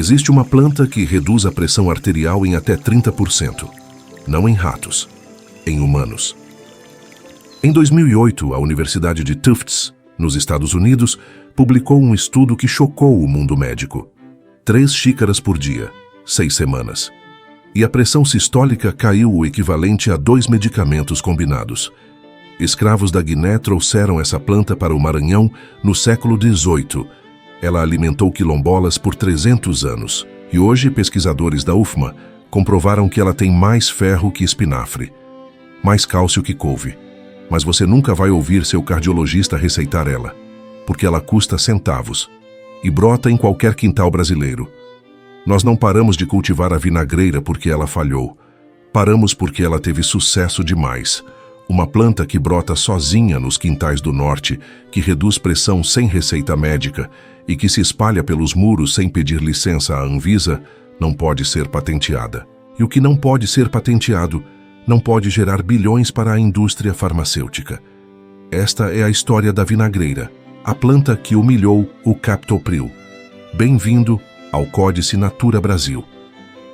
Existe uma planta que reduz a pressão arterial em até 30%. Não em ratos, em humanos. Em 2008, a Universidade de Tufts, nos Estados Unidos, publicou um estudo que chocou o mundo médico. 3 xícaras por dia, 6 semanas. E a pressão sistólica caiu o equivalente a 2 medicamentos combinados. Escravos da Guiné trouxeram essa planta para o Maranhão no século XVIII. Ela alimentou quilombolas por 300 anos. E hoje, pesquisadores da UFMA comprovaram que ela tem mais ferro que espinafre, mais cálcio que couve. Mas você nunca vai ouvir seu cardiologista receitar ela, porque ela custa centavos e brota em qualquer quintal brasileiro. Nós não paramos de cultivar a vinagreira porque ela falhou. Paramos porque ela teve sucesso demais. Uma planta que brota sozinha nos quintais do norte, que reduz pressão sem receita médica e que se espalha pelos muros sem pedir licença à Anvisa, não pode ser patenteada. E o que não pode ser patenteado não pode gerar bilhões para a indústria farmacêutica. Esta é a história da vinagreira, a planta que humilhou o captopril. Bem-vindo ao Códice Natura Brasil.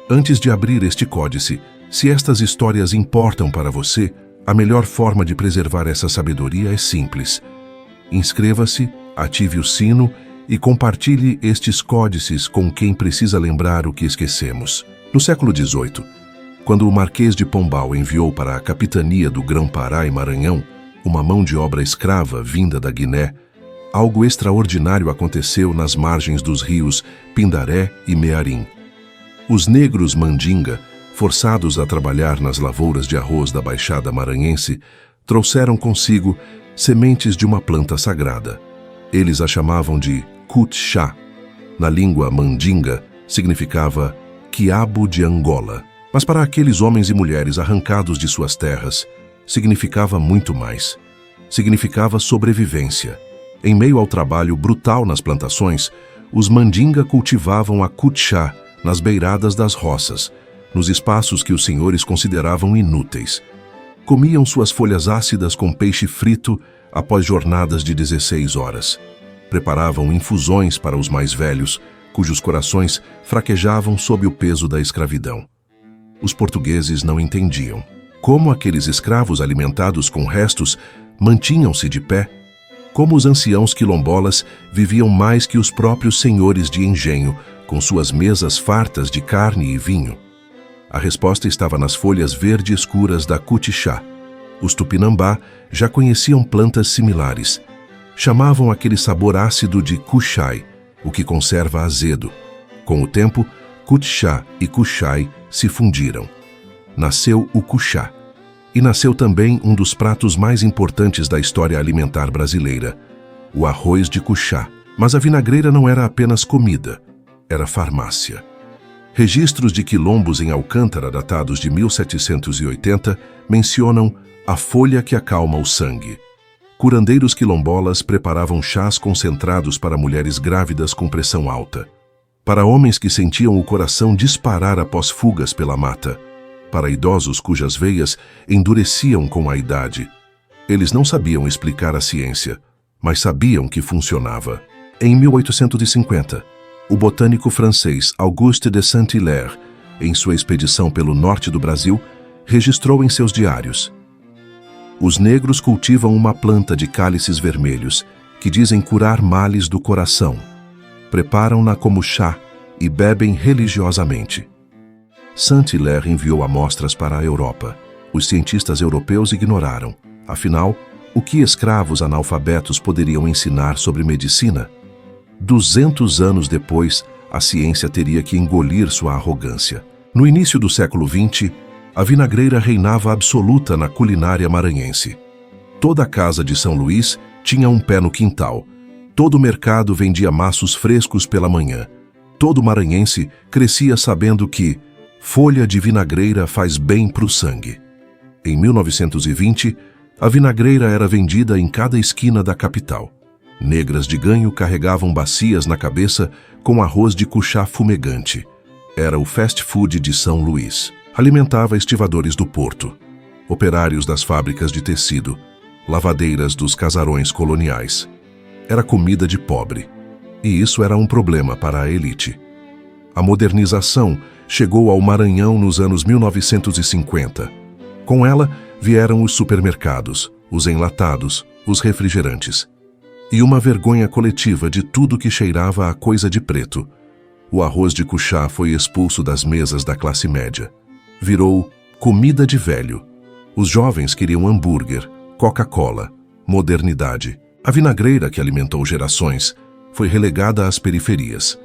Antes de abrir este códice, se estas histórias importam para você, a melhor forma de preservar essa sabedoria é simples. Inscreva-se, ative o sino e compartilhe estes códices com quem precisa lembrar o que esquecemos. No século XVIII, quando o Marquês de Pombal enviou para a capitania do Grão-Pará e Maranhão uma mão de obra escrava vinda da Guiné, algo extraordinário aconteceu nas margens dos rios Pindaré e Mearim. Os negros mandinga, forçados a trabalhar nas lavouras de arroz da Baixada Maranhense, trouxeram consigo sementes de uma planta sagrada. Eles a chamavam de cutchá. Na língua mandinga, significava quiabo de Angola. Mas para aqueles homens e mulheres arrancados de suas terras, significava muito mais. Significava sobrevivência. Em meio ao trabalho brutal nas plantações, os mandinga cultivavam a cutchá nas beiradas das roças, nos espaços que os senhores consideravam inúteis. Comiam suas folhas ácidas com peixe frito após jornadas de 16 horas. Preparavam infusões para os mais velhos, cujos corações fraquejavam sob o peso da escravidão. Os portugueses não entendiam como aqueles escravos alimentados com restos mantinham-se de pé, como os anciãos quilombolas viviam mais que os próprios senhores de engenho, com suas mesas fartas de carne e vinho. A resposta estava nas folhas verde escuras da cutixá. Os tupinambá já conheciam plantas similares. Chamavam aquele sabor ácido de cuxai, o que conserva azedo. Com o tempo, cutixá e cuxai se fundiram. Nasceu o cuxá. E nasceu também um dos pratos mais importantes da história alimentar brasileira, o arroz de cuxá. Mas a vinagreira não era apenas comida, era farmácia. Registros de quilombos em Alcântara, datados de 1780, mencionam a folha que acalma o sangue. Curandeiros quilombolas preparavam chás concentrados para mulheres grávidas com pressão alta, para homens que sentiam o coração disparar após fugas pela mata, para idosos cujas veias endureciam com a idade. Eles não sabiam explicar a ciência, mas sabiam que funcionava. Em 1850, o botânico francês Auguste de Saint-Hilaire, em sua expedição pelo norte do Brasil, registrou em seus diários: os negros cultivam uma planta de cálices vermelhos que dizem curar males do coração. Preparam-na como chá e bebem religiosamente. Saint-Hilaire enviou amostras para a Europa. Os cientistas europeus ignoraram. Afinal, o que escravos analfabetos poderiam ensinar sobre medicina? 200 anos depois, a ciência teria que engolir sua arrogância. No início do século XX, a vinagreira reinava absoluta na culinária maranhense. Toda a casa de São Luís tinha um pé no quintal. Todo mercado vendia maços frescos pela manhã. Todo maranhense crescia sabendo que folha de vinagreira faz bem para o sangue. Em 1920, a vinagreira era vendida em cada esquina da capital. Negras de ganho carregavam bacias na cabeça com arroz de cuxá fumegante. Era o fast food de São Luís. Alimentava estivadores do porto, operários das fábricas de tecido, lavadeiras dos casarões coloniais. Era comida de pobre. E isso era um problema para a elite. A modernização chegou ao Maranhão nos anos 1950. Com ela vieram os supermercados, os enlatados, os refrigerantes. E uma vergonha coletiva de tudo que cheirava a coisa de preto. O arroz de cuchá foi expulso das mesas da classe média. Virou comida de velho. Os jovens queriam hambúrguer, Coca-Cola, modernidade. A vinagreira que alimentou gerações foi relegada às periferias.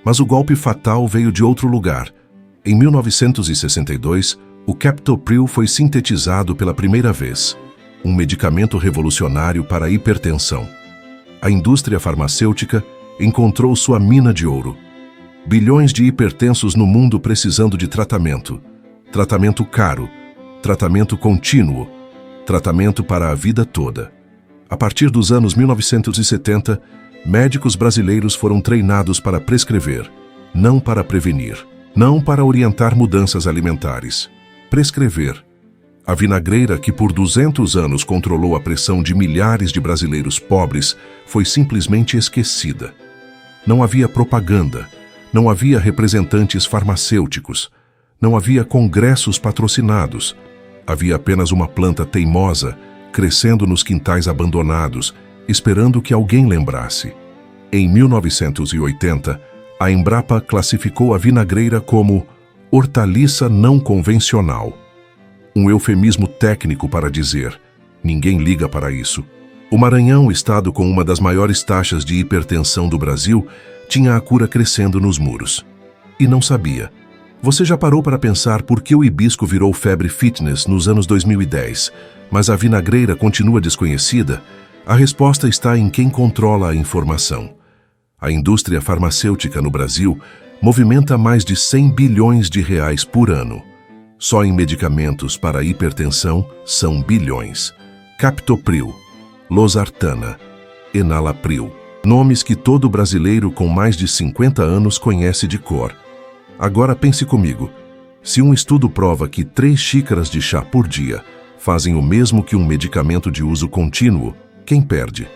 Mas o golpe fatal veio de outro lugar. Em 1962, o Captopril foi sintetizado pela primeira vez. Um medicamento revolucionário para a hipertensão. A indústria farmacêutica encontrou sua mina de ouro. Bilhões de hipertensos no mundo precisando de tratamento. Tratamento caro, tratamento contínuo, tratamento para a vida toda. A partir dos anos 1970, médicos brasileiros foram treinados para prescrever, não para prevenir, não para orientar mudanças alimentares. Prescrever. A vinagreira que por 200 anos controlou a pressão de milhares de brasileiros pobres foi simplesmente esquecida. Não havia propaganda, não havia representantes farmacêuticos, não havia congressos patrocinados. Havia apenas uma planta teimosa, crescendo nos quintais abandonados, esperando que alguém lembrasse. Em 1980, a Embrapa classificou a vinagreira como hortaliça não convencional. Um eufemismo técnico para dizer, ninguém liga para isso. O Maranhão, estado com uma das maiores taxas de hipertensão do Brasil, tinha a cura crescendo nos muros. E não sabia. Você já parou para pensar por que o hibisco virou febre fitness nos anos 2010, mas a vinagreira continua desconhecida? A resposta está em quem controla a informação. A indústria farmacêutica no Brasil movimenta mais de 100 bilhões de reais por ano. Só em medicamentos para a hipertensão são bilhões. Captopril, Losartana, Enalapril. Nomes que todo brasileiro com mais de 50 anos conhece de cor. Agora pense comigo. Se um estudo prova que 3 xícaras de chá por dia fazem o mesmo que um medicamento de uso contínuo, quem perde?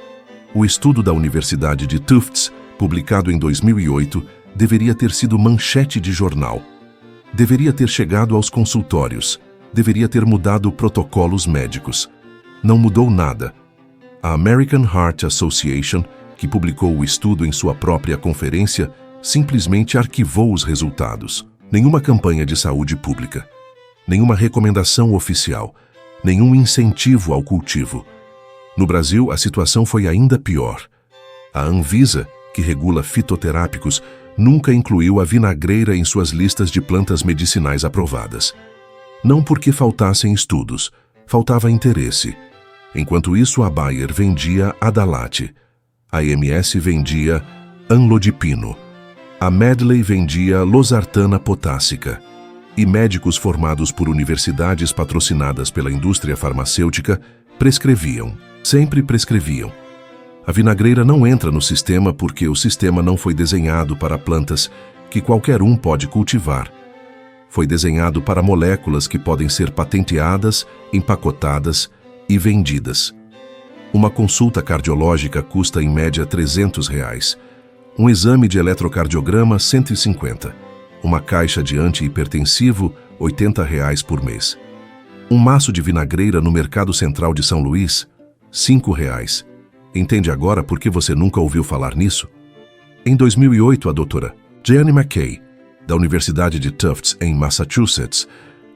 O estudo da Universidade de Tufts, publicado em 2008, deveria ter sido manchete de jornal. Deveria ter chegado aos consultórios. Deveria ter mudado protocolos médicos. Não mudou nada. A American Heart Association, que publicou o estudo em sua própria conferência, simplesmente arquivou os resultados. Nenhuma campanha de saúde pública. Nenhuma recomendação oficial. Nenhum incentivo ao cultivo. No Brasil, a situação foi ainda pior. A Anvisa, que regula fitoterápicos, nunca incluiu a vinagreira em suas listas de plantas medicinais aprovadas. Não porque faltassem estudos, faltava interesse. Enquanto isso, a Bayer vendia Adalate, a MS vendia Anlodipino, a Medley vendia Losartana potássica, e médicos formados por universidades patrocinadas pela indústria farmacêutica prescreviam, sempre prescreviam. A vinagreira não entra no sistema porque o sistema não foi desenhado para plantas que qualquer um pode cultivar. Foi desenhado para moléculas que podem ser patenteadas, empacotadas e vendidas. Uma consulta cardiológica custa em média R$300. Um exame de eletrocardiograma, R$150. Uma caixa de antihipertensivo, R$80 por mês. Um maço de vinagreira no Mercado Central de São Luís, R$5. Entende agora por que você nunca ouviu falar nisso? Em 2008, a doutora Jane McKay, da Universidade de Tufts, em Massachusetts,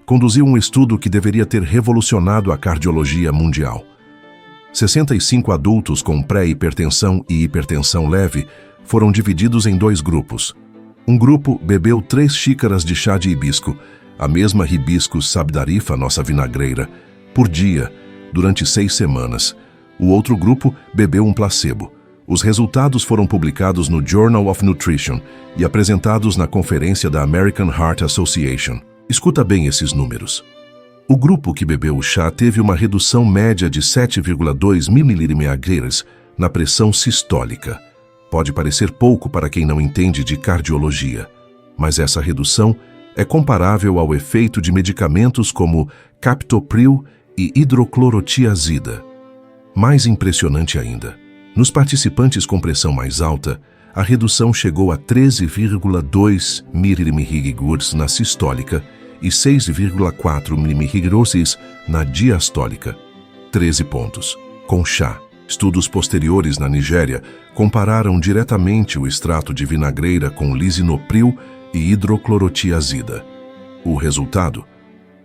conduziu um estudo que deveria ter revolucionado a cardiologia mundial. 65 adultos com pré-hipertensão e hipertensão leve foram divididos em 2 grupos. Um grupo bebeu 3 xícaras de chá de hibisco, a mesma Hibiscus sabdarifa, nossa vinagreira, por dia, durante 6 semanas. O outro grupo bebeu um placebo. Os resultados foram publicados no Journal of Nutrition e apresentados na conferência da American Heart Association. Escuta bem esses números. O grupo que bebeu o chá teve uma redução média de 7,2 ml/h na pressão sistólica. Pode parecer pouco para quem não entende de cardiologia, mas essa redução é comparável ao efeito de medicamentos como captopril e hidroclorotiazida. Mais impressionante ainda, nos participantes com pressão mais alta, a redução chegou a 13,2 mg na sistólica e 6,4 mg na diastólica. 13 pontos. Com chá. Estudos posteriores na Nigéria compararam diretamente o extrato de vinagreira com lisinopril e hidroclorotiazida. O resultado?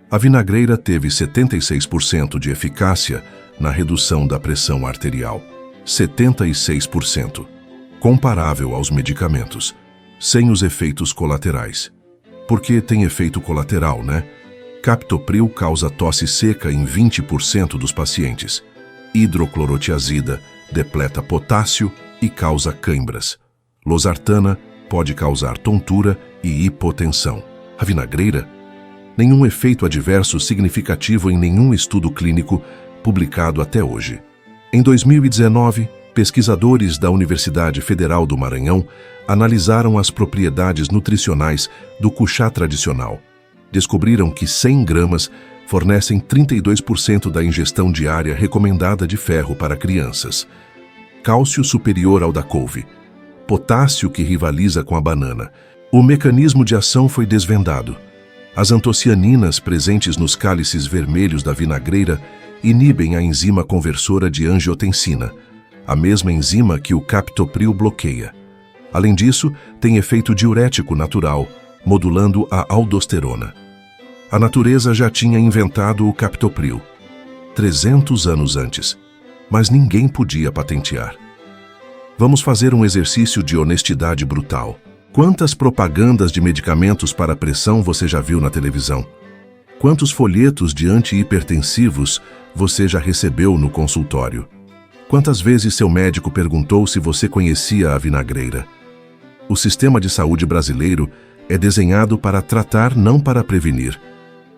A vinagreira teve 76% de eficácia na redução da pressão arterial. 76%. Comparável aos medicamentos, sem os efeitos colaterais. Porque tem efeito colateral, né? Captopril causa tosse seca em 20% dos pacientes. Hidroclorotiazida depleta potássio e causa cãibras. Losartana pode causar tontura e hipotensão. A vinagreira? Nenhum efeito adverso significativo em nenhum estudo clínico publicado até hoje. Em 2019, pesquisadores da Universidade Federal do Maranhão analisaram as propriedades nutricionais do cuchá tradicional. Descobriram que 100 gramas fornecem 32% da ingestão diária recomendada de ferro para crianças. Cálcio superior ao da couve. Potássio que rivaliza com a banana. O mecanismo de ação foi desvendado. As antocianinas presentes nos cálices vermelhos da vinagreira inibem a enzima conversora de angiotensina, a mesma enzima que o captopril bloqueia. Além disso, tem efeito diurético natural, modulando a aldosterona. A natureza já tinha inventado o captopril 300 anos antes, mas ninguém podia patentear. Vamos fazer um exercício de honestidade brutal. Quantas propagandas de medicamentos para pressão você já viu na televisão? Quantos folhetos de antihipertensivos você já recebeu no consultório? Quantas vezes seu médico perguntou se você conhecia a vinagreira? O sistema de saúde brasileiro é desenhado para tratar, não para prevenir.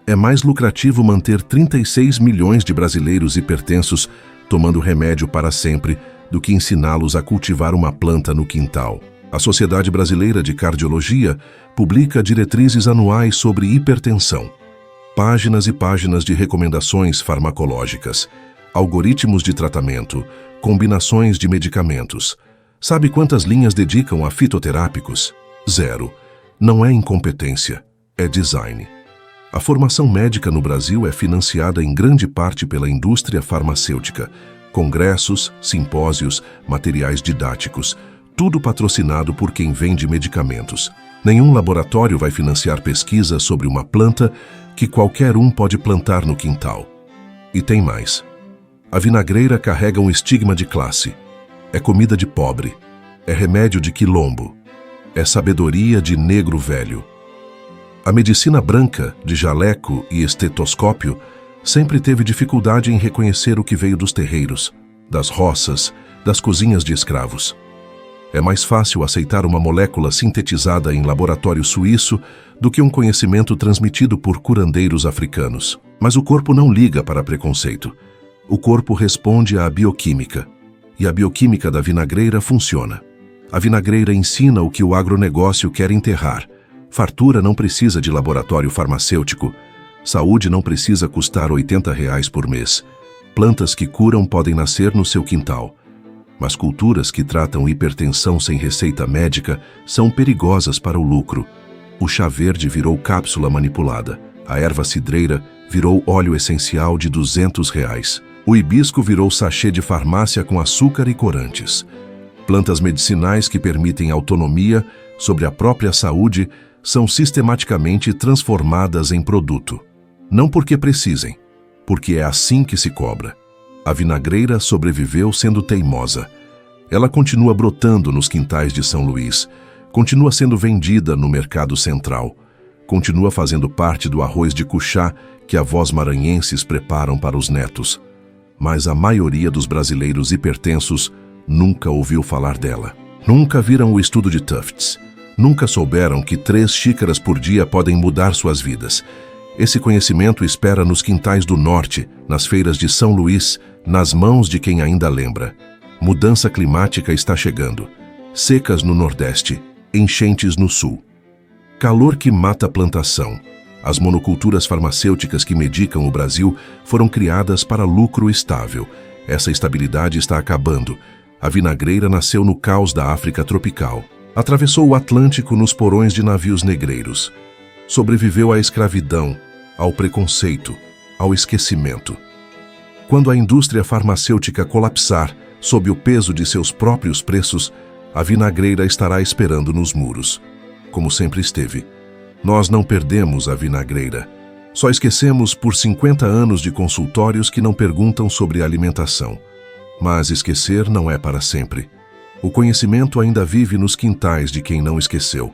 É mais lucrativo manter 36 milhões de brasileiros hipertensos tomando remédio para sempre do que ensiná-los a cultivar uma planta no quintal. A Sociedade Brasileira de Cardiologia publica diretrizes anuais sobre hipertensão. Páginas e páginas de recomendações farmacológicas, algoritmos de tratamento, combinações de medicamentos. Sabe quantas linhas dedicam a fitoterápicos? 0. Não é incompetência, é design. A formação médica no Brasil é financiada em grande parte pela indústria farmacêutica. Congressos, simpósios, materiais didáticos, tudo patrocinado por quem vende medicamentos. Nenhum laboratório vai financiar pesquisa sobre uma planta que qualquer um pode plantar no quintal. E tem mais. A vinagreira carrega um estigma de classe. É comida de pobre. É remédio de quilombo. É sabedoria de negro velho. A medicina branca, de jaleco e estetoscópio, sempre teve dificuldade em reconhecer o que veio dos terreiros, das roças, das cozinhas de escravos. É mais fácil aceitar uma molécula sintetizada em laboratório suíço do que um conhecimento transmitido por curandeiros africanos. Mas o corpo não liga para preconceito. O corpo responde à bioquímica. E a bioquímica da vinagreira funciona. A vinagreira ensina o que o agronegócio quer enterrar. Fartura não precisa de laboratório farmacêutico. Saúde não precisa custar R$80 por mês. Plantas que curam podem nascer no seu quintal. Mas culturas que tratam hipertensão sem receita médica são perigosas para o lucro. O chá verde virou cápsula manipulada. A erva cidreira virou óleo essencial de R$200. O hibisco virou sachê de farmácia com açúcar e corantes. Plantas medicinais que permitem autonomia sobre a própria saúde são sistematicamente transformadas em produto. Não porque precisem, porque é assim que se cobra. A vinagreira sobreviveu sendo teimosa. Ela continua brotando nos quintais de São Luís, continua sendo vendida no mercado central, continua fazendo parte do arroz de cuchá que avós maranhenses preparam para os netos. Mas a maioria dos brasileiros hipertensos nunca ouviu falar dela. Nunca viram o estudo de Tufts. Nunca souberam que 3 xícaras por dia podem mudar suas vidas. Esse conhecimento espera nos quintais do norte, nas feiras de São Luís, nas mãos de quem ainda lembra. Mudança climática está chegando. Secas no nordeste, enchentes no sul. Calor que mata a plantação. As monoculturas farmacêuticas que medicam o Brasil foram criadas para lucro estável. Essa estabilidade está acabando. A vinagreira nasceu no caos da África tropical. Atravessou o Atlântico nos porões de navios negreiros. Sobreviveu à escravidão, ao preconceito, ao esquecimento. Quando a indústria farmacêutica colapsar sob o peso de seus próprios preços, a vinagreira estará esperando nos muros, como sempre esteve. Nós não perdemos a vinagreira. Só esquecemos por 50 anos de consultórios que não perguntam sobre alimentação. Mas esquecer não é para sempre. O conhecimento ainda vive nos quintais de quem não esqueceu,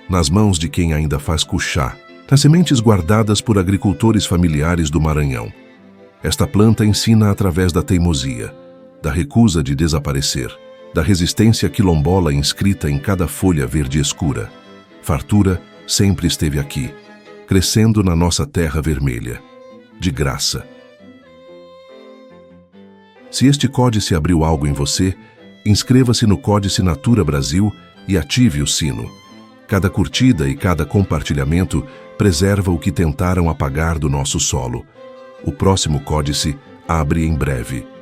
nas mãos de quem ainda faz cuchá, nas sementes guardadas por agricultores familiares do Maranhão. Esta planta ensina através da teimosia, da recusa de desaparecer, da resistência quilombola inscrita em cada folha verde escura. Fartura sempre esteve aqui, crescendo na nossa terra vermelha, de graça. Se este códice abriu algo em você, inscreva-se no Códice Natura Brasil e ative o sino. Cada curtida e cada compartilhamento preserva o que tentaram apagar do nosso solo. O próximo códice abre em breve.